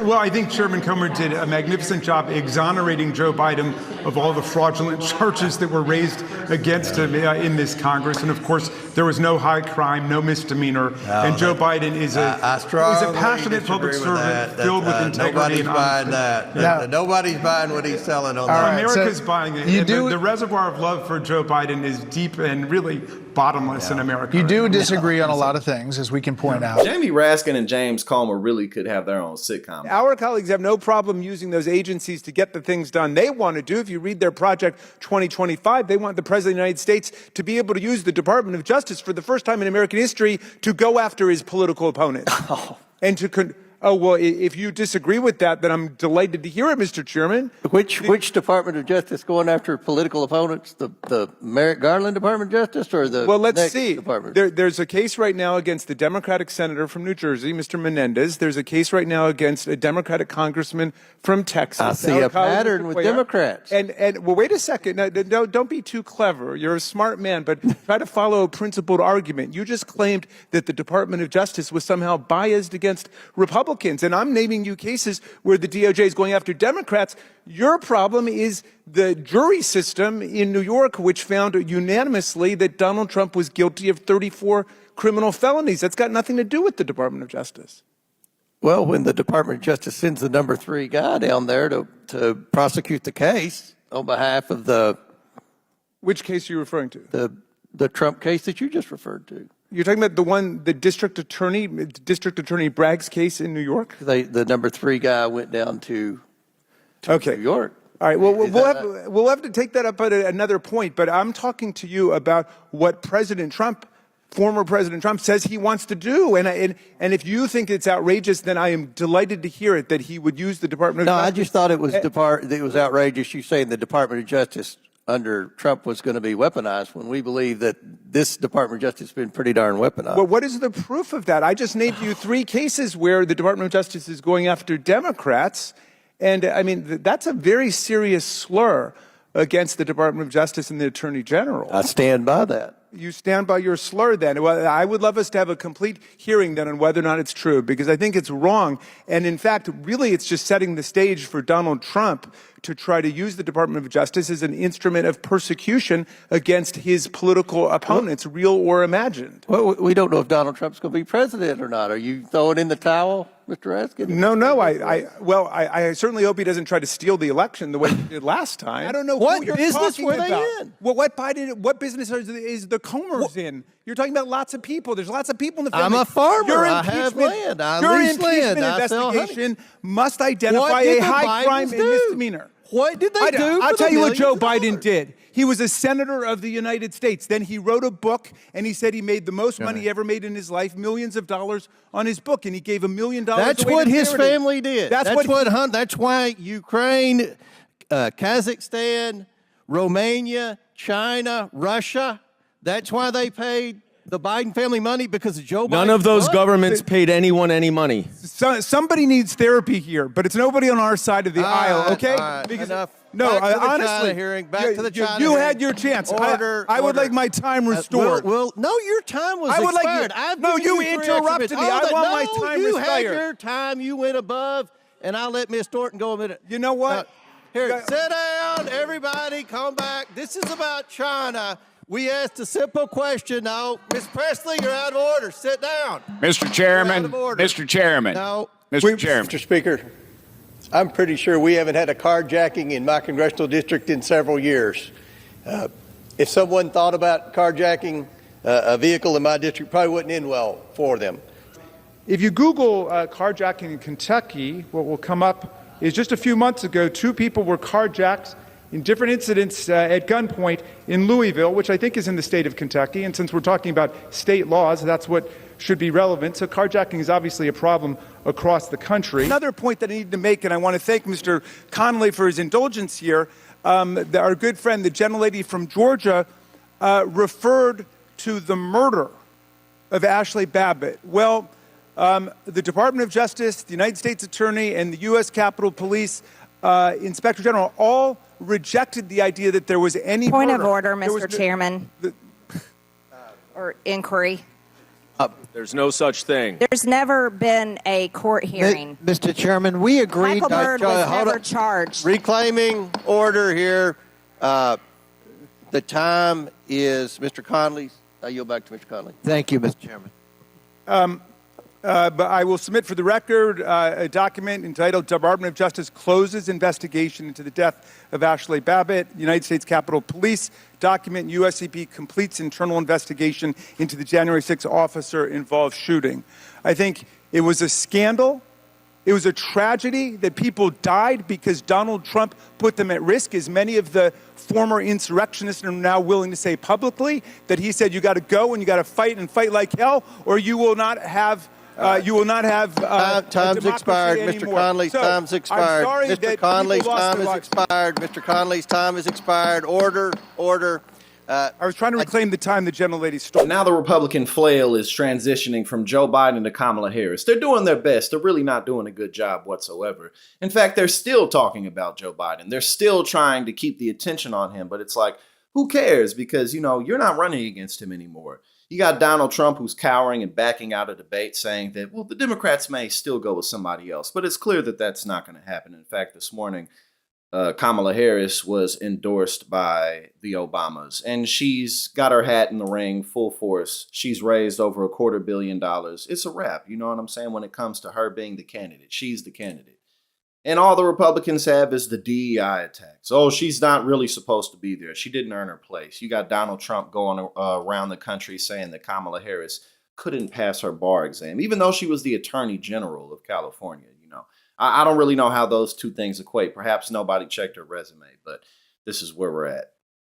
Well, I think Chairman Comer did a magnificent job exonerating Joe Biden of all the fraudulent charges that were raised against him in this Congress. And of course, there was no high crime, no misdemeanor. And Joe Biden is a passionate public servant filled with integrity and honesty. Nobody's buying what he's selling on that. America's buying it. The reservoir of love for Joe Biden is deep and really bottomless in America. You do disagree on a lot of things, as we can point out. Jamie Raskin and James Comer really could have their own sitcom. Our colleagues have no problem using those agencies to get the things done they want to do. If you read their Project 2025, they want the President of the United States to be able to use the Department of Justice for the first time in American history to go after his political opponents. And to well, if you disagree with that, then I'm delighted to hear it, Mr. Chairman. Which Department of Justice going after political opponents? The Merrick Garland Department of Justice or the let's see. Department? There's a case right now against the Democratic senator from New Jersey, Mr. Menendez. There's a case right now against a Democratic congressman from Texas. I see a pattern with Democrats. And well, wait a second. No, don't be too clever. You're a smart man, but try to follow a principled argument. You just claimed that the Department of Justice was somehow biased against Republicans. And I'm naming you cases where the DOJ is going after Democrats. Your problem is the jury system in New York, which found unanimously that Donald Trump was guilty of 34 criminal felonies. That's got nothing to do with the Department of Justice. Well, when the Department of Justice sends the number 3 guy down there to prosecute the case on behalf of the... Which case are you referring to? The Trump case that you just referred to. You're talking about the District Attorney Bragg's case in New York? The number 3 guy went down to New York. All right. Well, we'll have to take that up at another point. But I'm talking to you about what former President Trump says he wants to do. And if you think it's outrageous, then I am delighted to hear it that he would use the Department of Justice. No, I just thought it was outrageous. You saying the Department of Justice under Trump was going to be weaponized when we believe that this Department of Justice has been pretty darn weaponized. Well, what is the proof of that? I just named you 3 cases where the Department of Justice is going after Democrats. And I mean, that's a very serious slur against the Department of Justice and the Attorney General. I stand by that. You stand by your slur then. Well, I would love us to have a complete hearing then on whether or not it's true, because I think it's wrong. And in fact, really, it's just setting the stage for Donald Trump to try to use the Department of Justice as an instrument of persecution against his political opponents, real or imagined. Well, we don't know if Donald Trump's going to be president or not. Are you throwing in the towel, Mr. Raskin? No. I certainly hope he doesn't try to steal the election the way he did last time. I don't know what who you're business talking were about. they in. Well, what business is the Comers in? You're talking about lots of people. There's lots of people in the family. I'm a farmer. I have land. Your impeachment investigation must identify a high crime and misdemeanor. What did they do? I'll tell you what Joe Biden did. He was a senator of the United States. Then he wrote a book, and he said he made the most money he ever made in his life, millions of dollars on his book, and he gave $1 million away to charity. That's what his family did. That's why Ukraine, Kazakhstan, Romania, China, Russia, that's why they paid the Biden family money, because of Joe Biden. None of those governments paid anyone any money. Somebody needs therapy here, but it's nobody on our side of the aisle, okay? Because enough. No, honestly, back to the China hearing. You had your chance. I would like my time restored. Well, no, your time was expired. No, you interrupted me. I want my time you restored. You had your time. You went above, and I'll let Ms. Thornton go a minute. You know what? Here, sit down, everybody. Come back. This is about China. We asked a simple question. Now, Ms. Presley, you're out of order. Sit down. Mr. Chairman. Mr. Chairman. No. Mr. Chairman. Mr. Speaker, I'm pretty sure we haven't had a carjacking in my congressional district in several years. If someone thought about carjacking a vehicle in my district, probably wouldn't end well for them. If you Google carjacking in Kentucky, what will come up is just a few months ago, 2 people were carjacked in different incidents at gunpoint in Louisville, which I think is in the state of Kentucky. And since we're talking about state laws, that's what should be relevant. So carjacking is obviously a problem across the country. Another point that I need to make, and I want to thank Mr. Connolly for his indulgence here, our good friend, the gentlelady from Georgia, referred to the murder of Ashley Babbitt. Well, the Department of Justice, the United States Attorney, and the U.S. Capitol Police Inspector General all rejected the idea that there was any Point murder. of order, Mr. Chairman. Or inquiry. There's no such thing. There's never been a court hearing. Mr. Chairman, we agreed. Michael Byrd was hold never on. charged. Reclaiming order here. The time is Mr. Conley's. I yield back to Mr. Conley. Thank you, Mr. Chairman. But I will submit for the record a document entitled Department of Justice Closes Investigation into the Death of Ashley Babbitt. United States Capitol Police document USCP completes internal investigation into the January 6th officer-involved shooting. I think it was a scandal. It was a tragedy that people died because Donald Trump put them at risk, as many of the former insurrectionists are now willing to say publicly, that he said you got to go and you got to fight and fight like hell, or you will not have time's expired. Anymore. Mr. Conley's time's expired. I'm sorry Mr. that Conley's people lost time their is lives. expired. Mr. Conley's time is expired. Order. I was trying to reclaim the time the gentlelady stole. Now the Republican flail is transitioning from Joe Biden to Kamala Harris. They're doing their best. They're really not doing a good job whatsoever. In fact, they're still talking about Joe Biden. They're still trying to keep the attention on him. But it's like, who cares? Because, you're not running against him anymore. You got Donald Trump, who's cowering and backing out of debate, saying that, well, the Democrats may still go with somebody else. But it's clear that that's not going to happen. In fact, this morning, Kamala Harris was endorsed by the Obamas, and she's got her hat in the ring full force. She's raised over $250 million. It's a wrap. You know what I'm saying? When it comes to her being the candidate, she's the candidate. And all the Republicans have is the DEI attacks. Oh, she's not really supposed to be there. She didn't earn her place. You got Donald Trump going around the country saying that Kamala Harris couldn't pass her bar exam, even though she was the Attorney General of California. I don't really know how those two things equate. Perhaps nobody checked her resume, but this is where we're at.